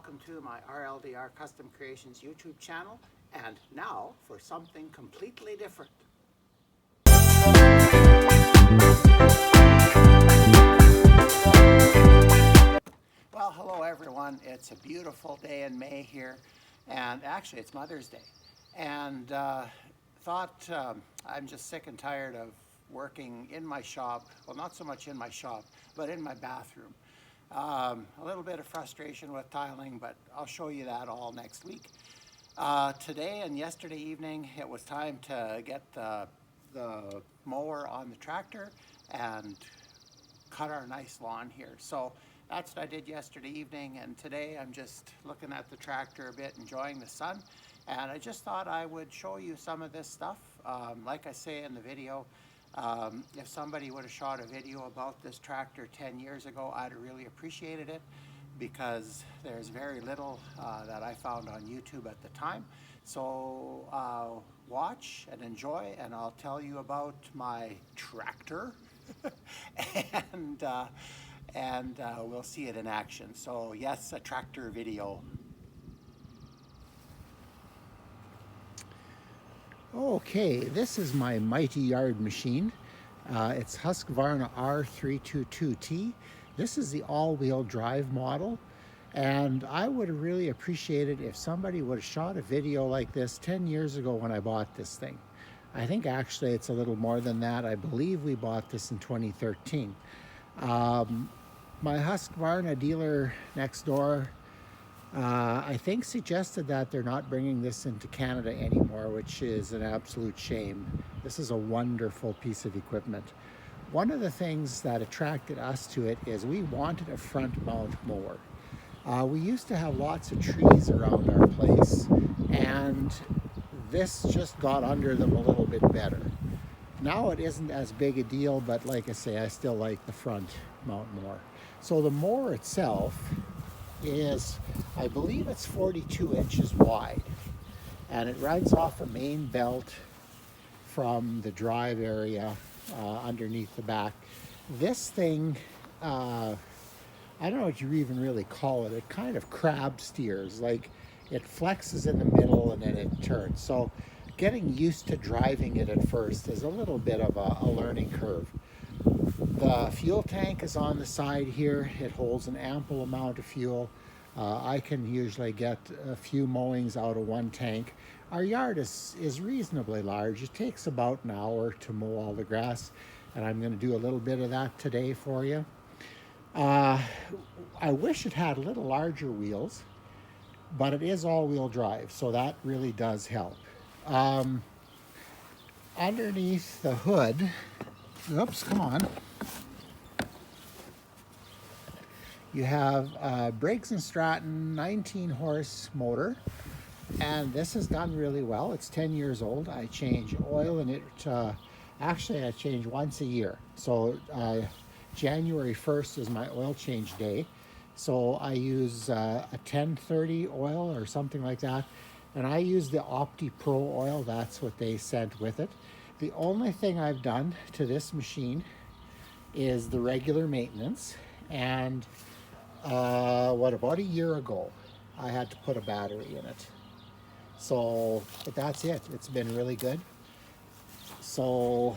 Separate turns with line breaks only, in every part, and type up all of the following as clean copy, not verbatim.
welcome to my RLDR Custom Creations YouTube channel, and now for something completely different. Well, hello everyone. It's a beautiful day in May here, and actually it's Mother's Day, and thought I'm just sick and tired of working in my shop. Well, not so much in my shop, but in my bathroom. A little bit of frustration with tiling, but I'll show you that all next week. Today and yesterday evening, it was time to get the mower on the tractor and cut our nice lawn here. So that's what I did yesterday evening, and today I'm just looking at the tractor a bit, enjoying the sun, and I just thought I would show you some of this stuff. Like I say in the video, if somebody would have shot a video about this tractor 10 years ago, I'd have really appreciated it, because there's very little that I found on YouTube at the time. So watch and enjoy, and I'll tell you about my tractor and we'll see it in action. So yes, a tractor video. Okay, this is my mighty yard machine. It's Husqvarna R322T. This is the all-wheel drive model, and I would have really appreciated if somebody would have shot a video like this 10 years ago when I bought this thing. I think actually it's a little more than that. I believe we bought this in 2013. My Husqvarna dealer next door I think suggested that they're not bringing this into Canada anymore, which is an absolute shame. This is a wonderful piece of equipment. One of the things that attracted us to it is we wanted a front mount mower. We used to have lots of trees around our place, and this just got under them a little bit better. Now it isn't as big a deal, but like I say, I still like the front mount more. So the mower itself is, I believe it's 42 inches wide, and it runs off a main belt from the drive area underneath the back. This thing, I don't know what you even really call it. It kind of crab steers, like it flexes in the middle and then it turns. So getting used to driving it at first is a little bit of a learning curve. The fuel tank is on the side here. It holds an ample amount of fuel. I can usually get a few mowings out of one tank. Our yard is reasonably large. It takes about an hour to mow all the grass, and I'm going to do a little bit of that today for you. I wish it had a little larger wheels, but it is all-wheel drive, so that really does help. Underneath the hood, oops, come on. You have a Briggs & Stratton 19-horse motor, and this has done really well. It's 10 years old. I change oil in it. Actually, I change once a year. So January 1st is my oil change day. So I use a 1030 oil or something like that, and I use the Opti Pro oil. That's what they sent with it. The only thing I've done to this machine is the regular maintenance, and about a year ago I had to put a battery in it. So, but that's it. It's been really good. So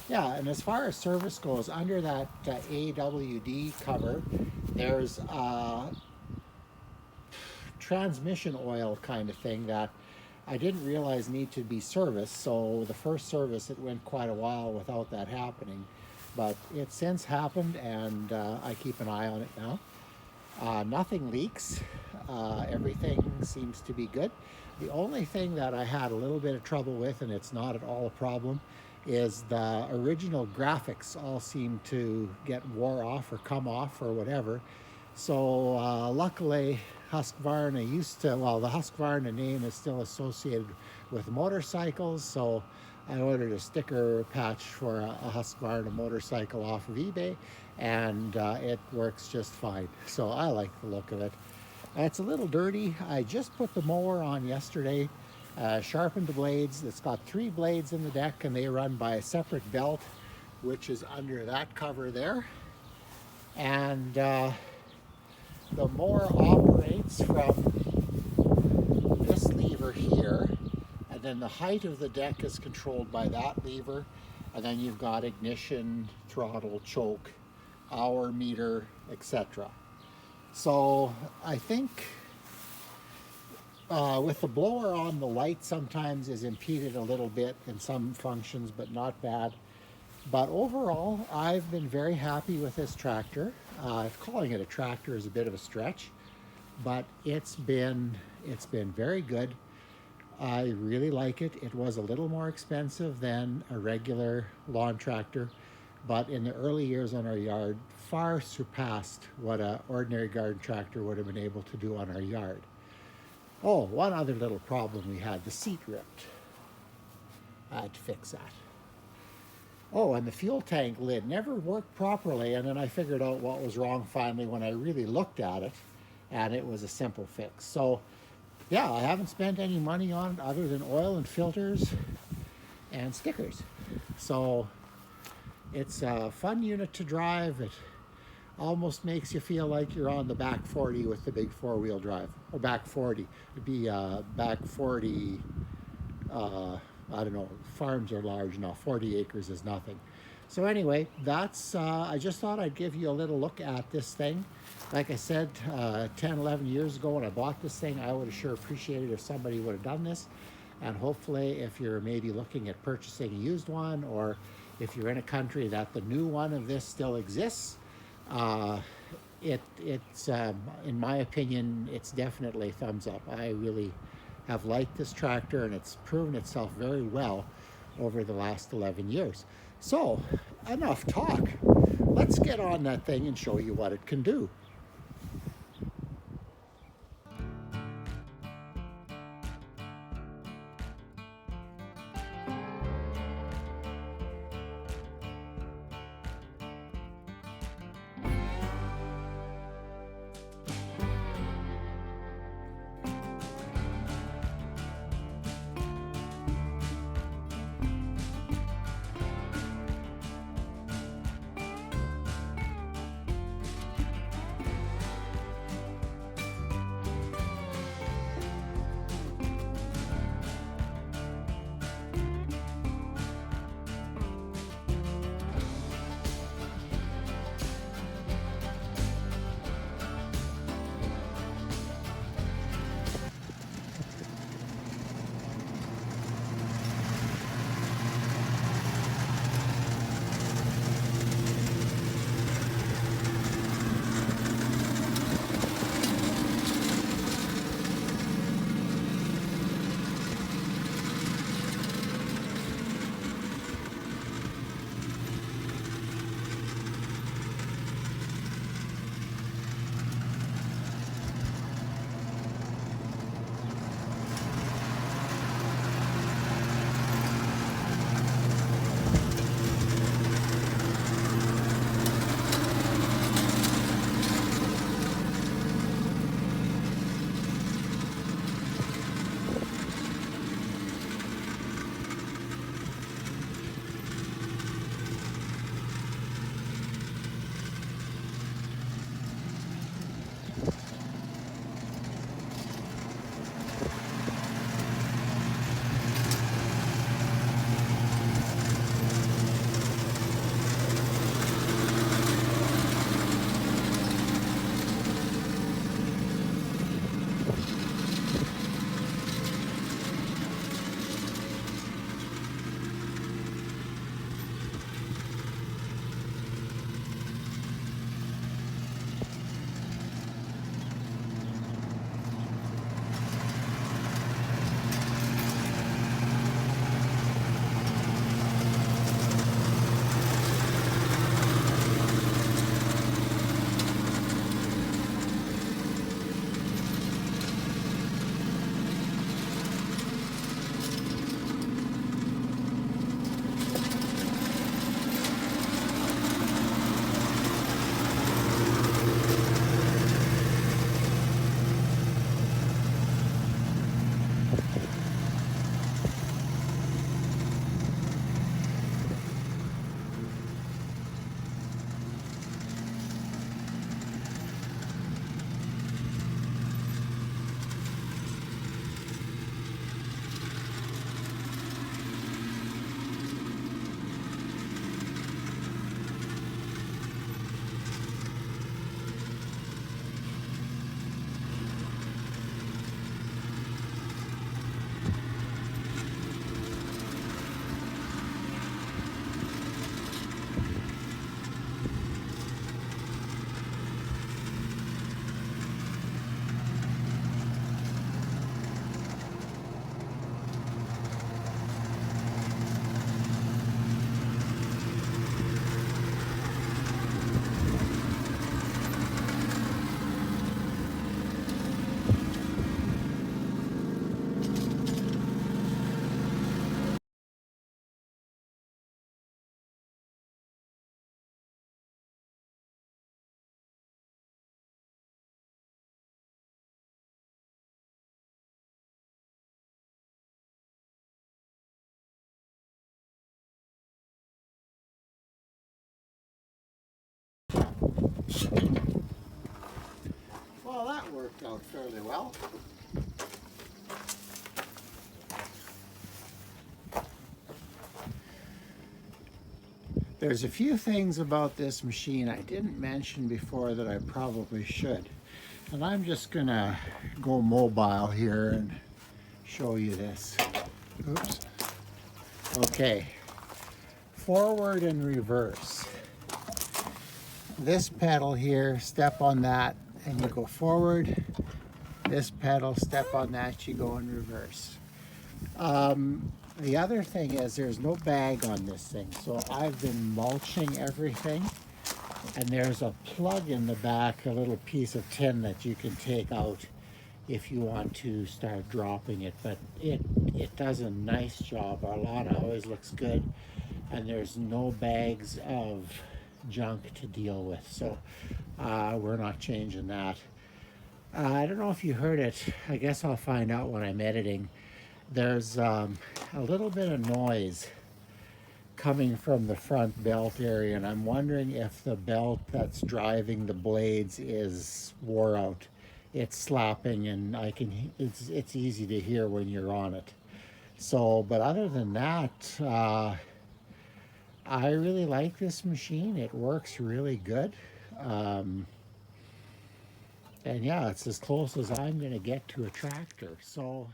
yeah, and as far as service goes, under that AWD cover, there's a transmission oil kind of thing that I didn't realize needed to be serviced. So the first service, it went quite a while without that happening, but it's since happened, and I keep an eye on it now. Nothing leaks. Everything seems to be good. The only thing that I had a little bit of trouble with, and it's not at all a problem, is the original graphics all seem to get wore off or come off or whatever. So luckily Husqvarna the Husqvarna name is still associated with motorcycles, so I ordered a sticker patch for a Husqvarna motorcycle off of eBay, and it works just fine. So I like the look of it. It's a little dirty. I just put the mower on yesterday, sharpened the blades. It's got 3 blades in the deck, and they run by a separate belt, which is under that cover there. And the mower operates from this lever here, and then the height of the deck is controlled by that lever, and then you've got ignition, throttle, choke, hour meter, etc. So I think with the blower on, the light sometimes is impeded a little bit in some functions, but not bad. But overall, I've been very happy with this tractor. Calling it a tractor is a bit of a stretch, but it's been very good. I really like it. It was a little more expensive than a regular lawn tractor, but in the early years on our yard, far surpassed what an ordinary garden tractor would have been able to do on our yard. Oh, one other little problem we had, the seat ripped. I had to fix that. Oh, and the fuel tank lid never worked properly, and then I figured out what was wrong finally when I really looked at it, and it was a simple fix. So yeah, I haven't spent any money on it other than oil and filters and stickers. So it's a fun unit to drive. It almost makes you feel like you're on the back 40 with the big four-wheel drive, or back 40. It'd be back 40, I don't know, farms are large now, 40 acres is nothing. So anyway, that's, I just thought I'd give you a little look at this thing. Like I said, 10, 11 years ago when I bought this thing, I would have sure appreciated if somebody would have done this. And hopefully if you're maybe looking at purchasing a used one, or if you're in a country that the new one of this still exists, it's in my opinion, it's definitely thumbs up. I really have liked this tractor, and it's proven itself very well over the last 11 years. So enough talk. Let's get on that thing and show you what it can do. Well, that worked out fairly well. There's a few things about this machine I didn't mention before that I probably should. And I'm just gonna go mobile here and show you this. Oops. Okay. Forward and reverse. This pedal here, step on that and you go forward. This pedal, step on that, you go in reverse. The other thing is there's no bag on this thing, so I've been mulching everything, and there's a plug in the back, a little piece of tin that you can take out if you want to start dropping it, but it does a nice job. Our lawn always looks good, and there's no bags of junk to deal with, so we're not changing that. I don't know if you heard it. I guess I'll find out when I'm editing. There's a little bit of noise coming from the front belt area, and I'm wondering if the belt that's driving the blades is wore out. It's slapping, and it's easy to hear when you're on it. So, but other than that, I really like this machine. It works really good. And yeah, it's as close as I'm going to get to a tractor. So.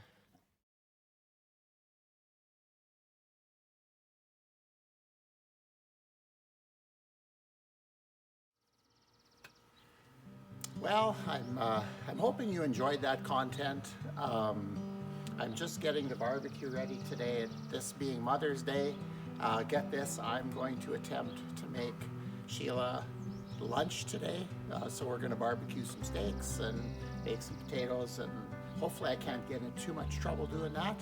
Well, I'm hoping you enjoyed that content. I'm just getting the barbecue ready today. This being Mother's Day, get this, I'm going to attempt to make Sheila lunch today. So we're going to barbecue some steaks and bake some potatoes, and hopefully I can't get in too much trouble doing that.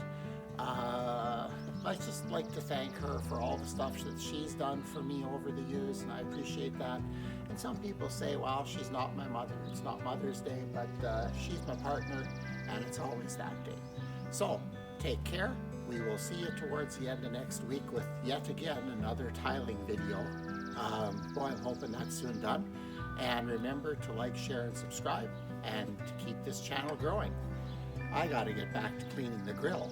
I'd just like to thank her for all the stuff that she's done for me over the years, and I appreciate that. And some people say, well, she's not my mother, it's not Mother's Day, but she's my partner, and it's always that day. So, take care. We will see you towards the end of next week with yet again another tiling video. Boy, I'm hoping that's soon done. And remember to like, share, and subscribe, and to keep this channel growing. I gotta get back to cleaning the grill.